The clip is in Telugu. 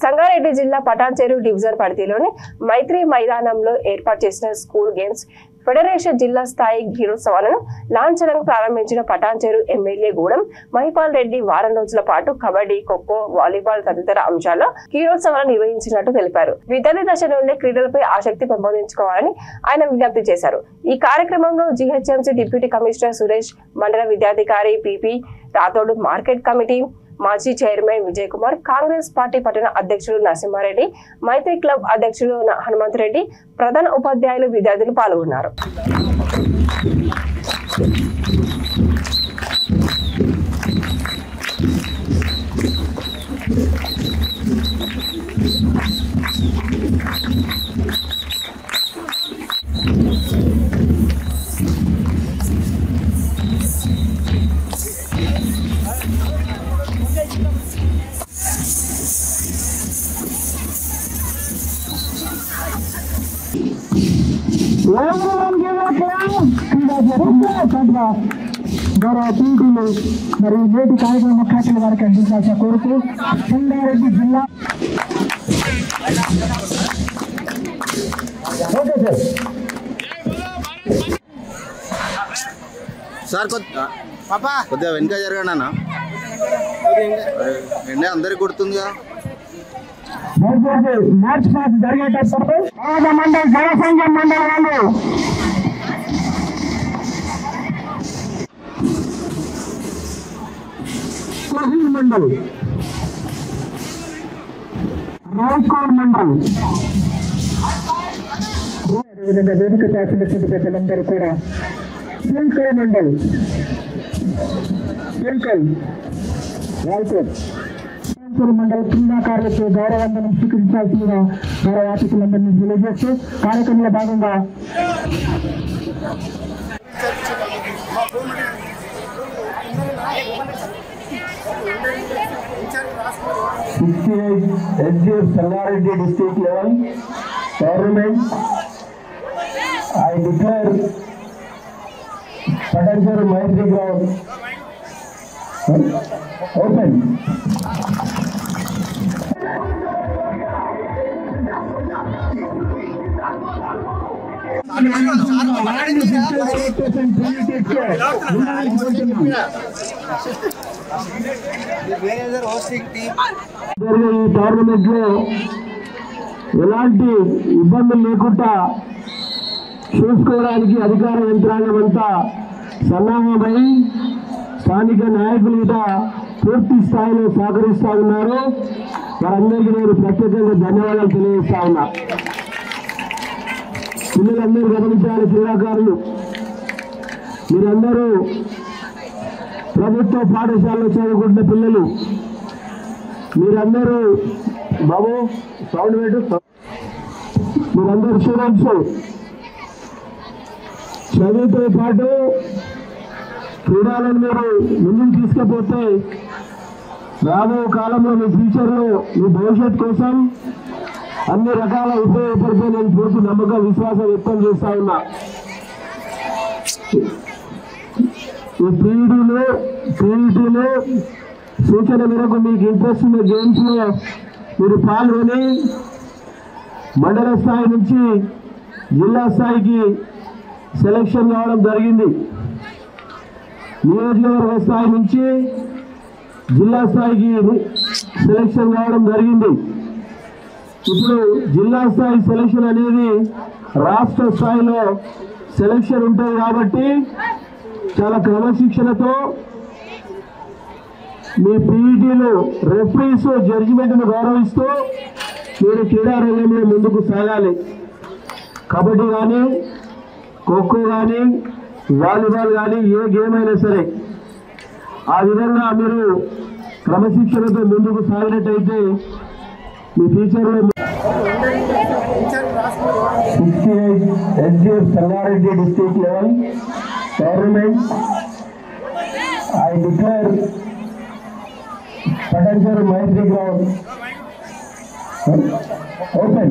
సంగారెడ్డి జిల్లా పటాన్చెరు డివిజన్ పరిధిలోని మైత్రి మైదానంలో ఏర్పాటు చేసిన స్కూల్ గేమ్స్ ఫెడరేషన్ జిల్లా స్థాయి క్రీడోత్సవాలను లాంఛనంగా ప్రారంభించిన పటాన్చెరు ఎమ్మెల్యే గూడెం మహిపాల్ రెడ్డి వారం రోజుల పాటు కబడ్డీ, ఖోఖో, వాలీబాల్ తదితర అంశాల్లో క్రీడోత్సవాలను నిర్వహించినట్టు తెలిపారు. విద్యార్థి దశ నుండి క్రీడలపై ఆసక్తి పెంపొందించుకోవాలని ఆయన విజ్ఞప్తి చేశారు. ఈ కార్యక్రమంలో జీహెచ్ఎంసీ డిప్యూటీ కమిషనర్ సురేష్, మండల విద్యాధికారి పిపి రాథోడ్, మార్కెట్ కమిటీ మాజీ చైర్మన్ విజయ్ కుమార్, కాంగ్రెస్ పార్టీ పట్టణ అధ్యక్షులు నరసింహారెడ్డి, మైత్రి క్లబ్ అధ్యక్షులు హనుమంత్ రెడ్డి, ప్రధాన ఉపాధ్యాయులు, విద్యార్థులు పాల్గొన్నారు. గౌరవ అతిథులు మరియు నేటి కార్యక్రమ ముఖ్యాతిథుల వారికి అందించాల్సిన కోరుతూ సంగారెడ్డి జిల్లా సార్ కొద్దిగా వెనుక జరగనా ఎండే అందరికి గుర్తుందిగా. మార్చ్ మాస్ జరిగేటప్పుడు మండల్ జనసంఘం మండలాలు మండల్, రాయ్కోర్ మండల్, అదేవిధంగా వేదిక శాసనసభ్యులు పెద్దలందరూ కూడా శ్రీకల్ మండల్, శ్రీకల్, రాయ్కోర్ మండల క్రీడాకారులకు గౌరవందనం స్వీకరించాల్సిందిగా గౌరవ అతిథులందరినీ తెలియజేస్తూ కార్యక్రమంలో భాగంగా SGF Sangareddy district level tournament. I declare Patansheru Maitri ground open. ఈ టోర్నమెంట్ లో ఎలాంటి ఇబ్బందులు లేకుండా చూసుకోవడానికి అధికార యంత్రాంగం అంతా సన్నాహమై స్థానిక నాయకులు కూడా పూర్తి స్థాయిలో సహకరిస్తా ఉన్నారు. వారందరికీ నేను ప్రత్యేకంగా ధన్యవాదాలు తెలియజేస్తా ఉన్నా. పిల్లలందరూ గమనించాలి, క్రీడాకారులు మీరందరూ ప్రభుత్వ పాఠశాలలో చదువుకుంటున్న పిల్లలు మీరందరూ బాబు సౌండ్ పెట్టు, మీరందరూ స్టూడెంట్స్ చదువుతో పాటు క్రీడలను మీరు ముందుకు తీసుకుపోతే రాబో కాలంలో మీ ఫ్యూచర్లో మీ భవిష్యత్ కోసం అన్ని రకాల ఉపయోగపడితే నేను పూర్తి నమ్మకం, విశ్వాసం వ్యక్తం చేస్తా ఉన్నా. ఈ పీఈటీలో సూచన మేరకు మీకు ఇంట్రెస్ట్ ఉన్న గేమ్స్ లో మీరు పాల్గొని మండల స్థాయి నుంచి జిల్లా స్థాయికి సెలక్షన్ కావడం జరిగింది. నియోజకవర్గ స్థాయి నుంచి జిల్లా స్థాయికి సెలక్షన్ కావడం జరిగింది. ఇప్పుడు జిల్లా స్థాయి సెలక్షన్ అనేది రాష్ట్ర స్థాయిలో సెలక్షన్ ఉంటుంది కాబట్టి చాలా క్రమశిక్షణతో మీ పీఈటీలు రెఫరీస్ జడ్జిమెంట్ను గౌరవిస్తూ మీరు క్రీడా రంగంలో ముందుకు సాగాలి. కబడ్డీ కానీ, ఖోఖో కానీ, వాలీబాల్ కానీ, ఏ గేమ్ అయినా సరే ఆ విధంగా మీరు క్రమశిక్షణతో ముందుకు సాగినట్టయితే మీ ఫ్యూచర్లో 68 SGF Sangareddy district level tournament. I declare Patansheru Maitri ground open.